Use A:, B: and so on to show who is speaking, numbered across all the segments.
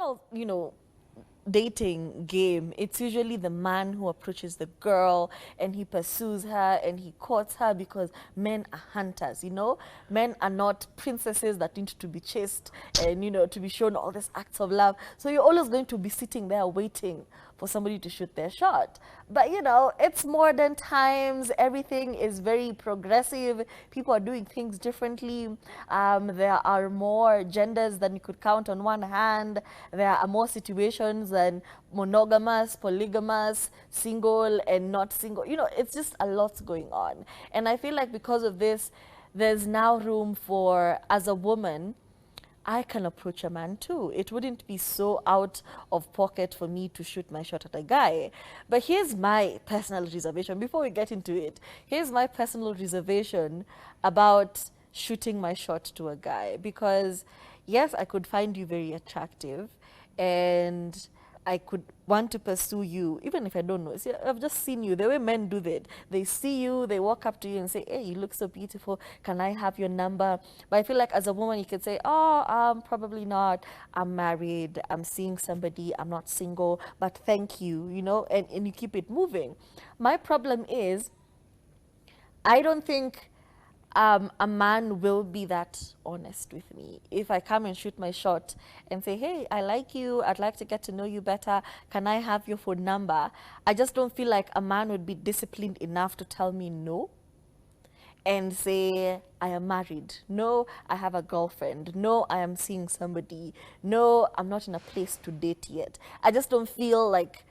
A: traditional, dating game, it's usually the man who approaches the girl and he pursues her and he courts her because men are hunters, Men are not princesses that need to be chased and, to be shown all these acts of love. So you're always going to be sitting there waiting for somebody to shoot their shot. But, it's modern times. Everything is very progressive. People are doing things differently. There are more genders than you could count on one hand. There are more situations than monogamous, polygamous, single, and not single. It's just a lot going on. And I feel like because of this, there's now room for, as a woman, I can approach a man too. It wouldn't be so out of pocket for me to shoot my shot at a guy. But here's my personal reservation. Before we get into it, here's my personal reservation about shooting my shot to a guy. Because yes, I could find you very attractive and I could want to pursue you, even if I don't know. See, I've just seen you. The way men do that. They see you, they walk up to you and say, hey, you look so beautiful. Can I have your number? But I feel like as a woman, you could say, oh, probably not. I'm married. I'm seeing somebody. I'm not single. But thank you, and you keep it moving. My problem is, I don't think a man will be that honest with me. If I come and shoot my shot and say, hey, I like you, I'd like to get to know you better, can I have your phone number? I just don't feel like a man would be disciplined enough to tell me no and say, I am married. No, I have a girlfriend. No, I am seeing somebody. No, I'm not in a place to date yet. I just don't feel like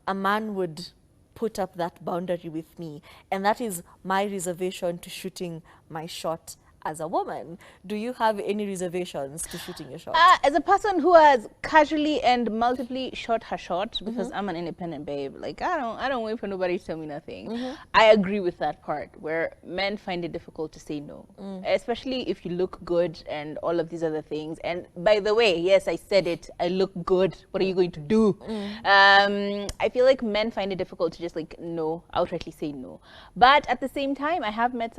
A: a man would put up that boundary with me. And that is my reservation to shooting my shot as a woman. Do you have any reservations to shooting your shot?
B: As a person who has casually and multiply shot her shot, because I'm an independent babe, like I don't wait for nobody to tell me nothing. I agree with that part where men find it difficult to say no, especially if you look good and all of these other things. And by the way, yes, I said it, I look good. What are you going to do? I feel like men find it difficult to just no, outrightly say no. But at the same time, I have met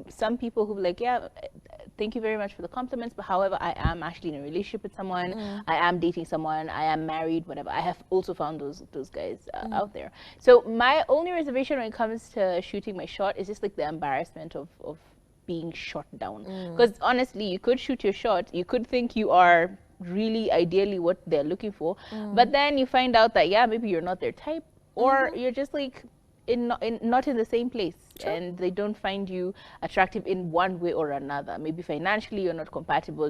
B: some people who like, yeah, thank you very much for the compliments, but however, I am actually in a relationship with someone, I am dating someone, I am married, whatever. I have also found those guys out there. So my only reservation when it comes to shooting my shot is just the embarrassment of being shot down. Because honestly, you could shoot your shot, you could think you are really ideally what they're looking for, but then you find out that, yeah, maybe you're not their type, or you're just not in the same place. Sure. And they don't find you attractive in one way or another. Maybe financially you're not compatible,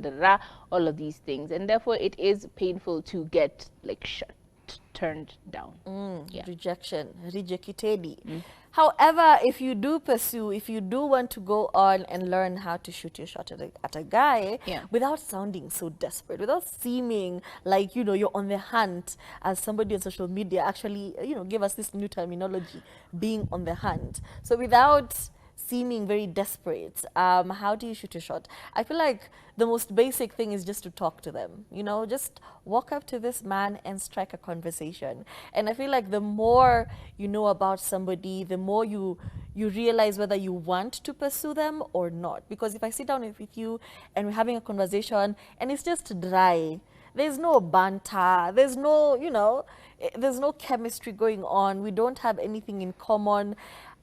B: all of these things. And therefore it is painful to get turned down.
A: Yeah. Rejection, rejected. However, if you do want to go on and learn how to shoot your shot at a guy, without sounding so desperate, without seeming like, you're on the hunt, as somebody on social media actually, gave us this new terminology, being on the hunt. So without seeming very desperate, how do you shoot a shot? I feel like the most basic thing is just to talk to them, just walk up to this man and strike a conversation. And I feel like the more you know about somebody, the more you realize whether you want to pursue them or not. Because if I sit down with you and we're having a conversation and it's just dry, there's no banter, there's no, there's no chemistry going on, we don't have anything in common.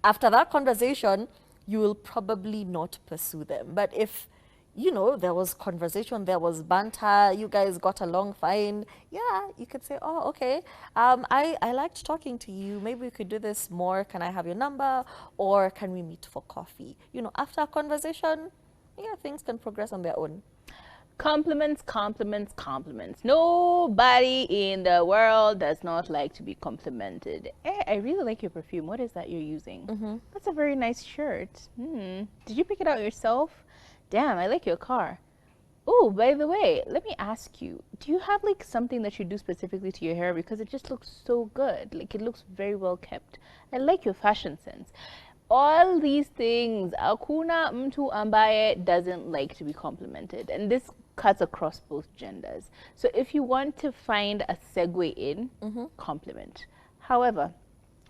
A: After that conversation, you will probably not pursue them. But if, there was conversation, there was banter, you guys got along fine, yeah, you could say, oh, okay, I liked talking to you, maybe we could do this more, can I have your number, or can we meet for coffee? After a conversation, yeah, things can progress on their own.
B: Compliments, compliments, compliments. Nobody in the world does not like to be complimented. Hey, I really like your perfume. What is that you're using? That's a very nice shirt. Did you pick it out yourself? Damn, I like your car. Oh, by the way, let me ask you, do you have something that you do specifically to your hair? Because it just looks so good. It looks very well kept. I like your fashion sense. All these things, Akuna Mtu Ambaye doesn't like to be complimented. And this cuts across both genders. So if you want to find a segue in, compliment. However,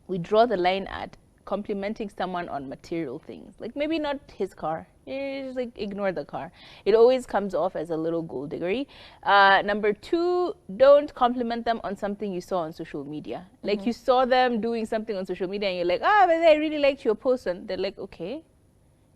B: we draw the line at complimenting someone on material things, like maybe not his car, just like ignore the car. It always comes off as a little gold diggery. Number two, don't compliment them on something you saw on social media. Like you saw them doing something on social media and you're like, ah, but I really liked your post, and they're like, okay,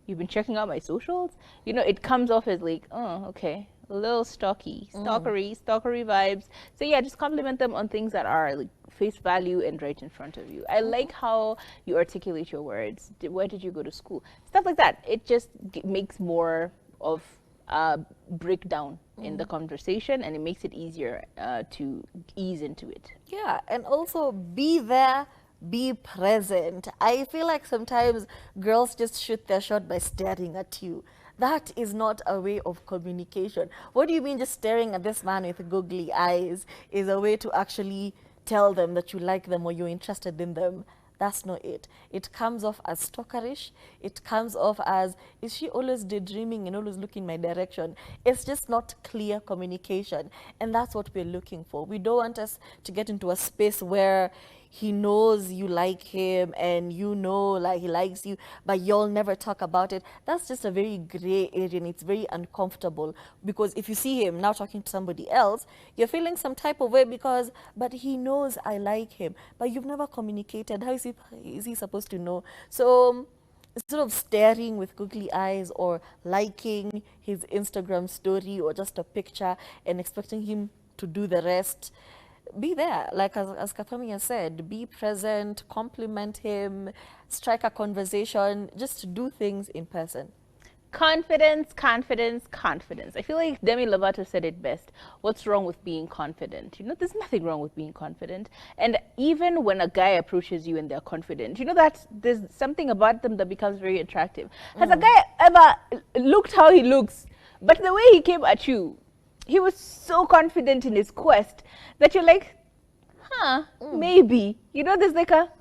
B: you've been checking out my socials. You know, it comes off as like, oh, okay, a little stalkery vibes. So yeah, just compliment them on things that are like face value and right in front of you. I like how you articulate your words. Where did you go to school? Stuff like that. It just makes more of a breakdown in the conversation, and it makes it easier to ease into it.
A: Yeah, and also be there, be present. I feel like sometimes girls just shoot their shot by staring at you. That is not a way of communication. What do you mean just staring at this man with googly eyes is a way to actually tell them that you like them or you're interested in them? That's not it. It comes off as stalkerish. It comes off as, is she always daydreaming and always looking my direction? It's just not clear communication. And that's what we're looking for. We don't want us to get into a space where he knows you like him and you know like he likes you, but y'all never talk about it. That's just a very gray area, and it's very uncomfortable, because if you see him now talking to somebody else, you're feeling some type of way because, but he knows I like him, but you've never communicated. How is he supposed to know? So instead of staring with googly eyes or liking his Instagram story or just a picture and expecting him to do the rest, be there, like as Kafami has said, be present, compliment him, strike a conversation, just do things in person.
B: Confidence, confidence, confidence. I feel like Demi Lovato said it best. What's wrong with being confident? You know, there's nothing wrong with being confident. And even when a guy approaches you and they're confident, you know that there's something about them that becomes very attractive. Has a guy ever looked how he looks, but the way he came at you, he was so confident in his quest that you're like, maybe. You know, there's like a,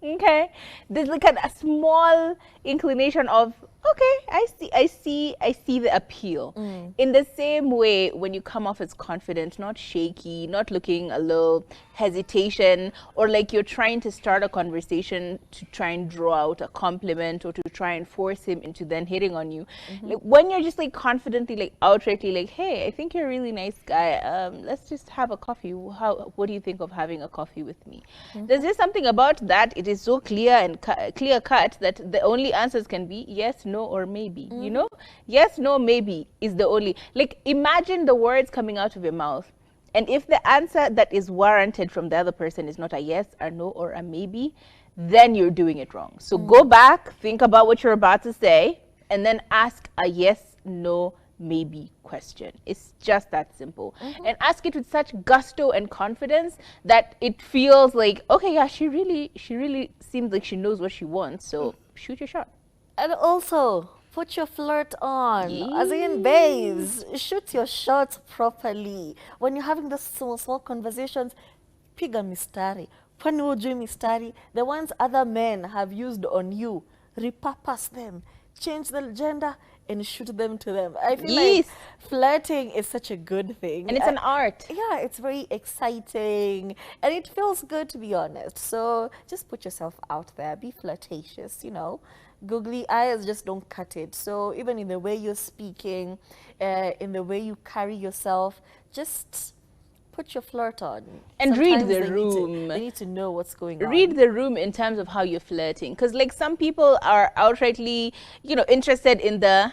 B: okay. There's like a small inclination of, okay, I see the appeal. In the same way, when you come off as confident, not shaky, not looking a little hesitation, or like you're trying to start a conversation to try and draw out a compliment or to try and force him into then hitting on you. Like when you're just like confidently, like outrightly like, hey, I think you're a really nice guy. Let's just have a coffee. What do you think of having a coffee with me? There's just something about that. It is so clear and clear cut that the only answers can be yes, no, or maybe. You know, yes, no, maybe is the only. Like imagine the words coming out of your mouth. And if the answer that is warranted from the other person is not a yes, a no, or a maybe, then you're doing it wrong. So go back, think about what you're about to say, and then ask a yes, no, maybe question. It's just that simple. And ask it with such gusto and confidence that it feels like, okay, yeah, she really seems like she knows what she wants. So shoot your shot.
A: And also, put your flirt on. As in, babes, shoot your shot properly. When you're having those small conversations, piga mistari. Kwani hujui mistari? The ones other men have used on you, repurpose them, change the gender, and shoot them to them. I feel like flirting is such a good thing.
B: And it's an art.
A: Yeah, it's very exciting. And it feels good, to be honest. So just put yourself out there. Be flirtatious, you know. Googly eyes just don't cut it. So even in the way you're speaking, in the way you carry yourself, just put your flirt on.
B: And
A: Sometimes
B: read the room.
A: They need to know what's going on.
B: Read the room in terms of how you're flirting. Because like some people are outrightly, you know, interested in the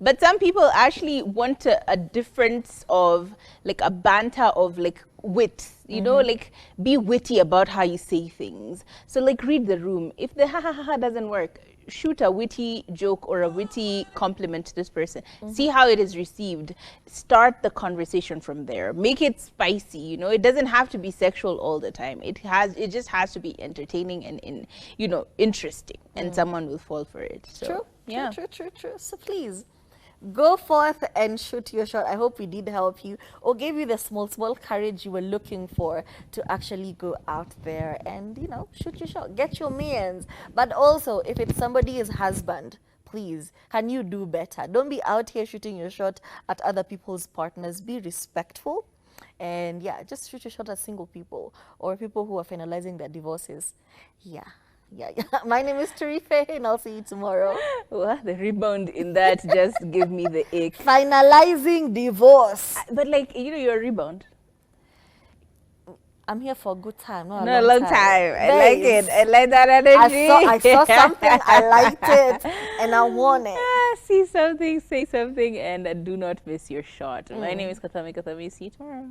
B: but some people actually want a difference of like a banter of like wit, you know, like be witty about how you say things. So like read the room. If the ha ha ha doesn't work, shoot a witty joke or a witty compliment to this person. See how it is received. Start the conversation from there. Make it spicy, you know. It doesn't have to be sexual all the time. It just has to be entertaining and you know, interesting, and someone will fall for it. So,
A: True.
B: yeah.
A: True. So please, go forth and shoot your shot. I hope we did help you or gave you the small courage you were looking for to actually go out there and, you know, shoot your shot, get your millions. But also, if it's somebody's husband, please, can you do better? Don't be out here shooting your shot at other people's partners. Be respectful. And yeah, just shoot your shot at single people or people who are finalizing their divorces. Yeah. Yeah, yeah. My name is Tarife, and I'll see you tomorrow.
B: Well, the rebound in that just gave me the ache.
A: Finalizing divorce.
B: But like, you know, you're a rebound.
A: I'm here for a good time, not
B: No,
A: a long time.
B: I like it. I like that energy.
A: I saw something, I liked it, and I want it.
B: See something, say something, and do not miss your shot. My name is Kathami. See you tomorrow.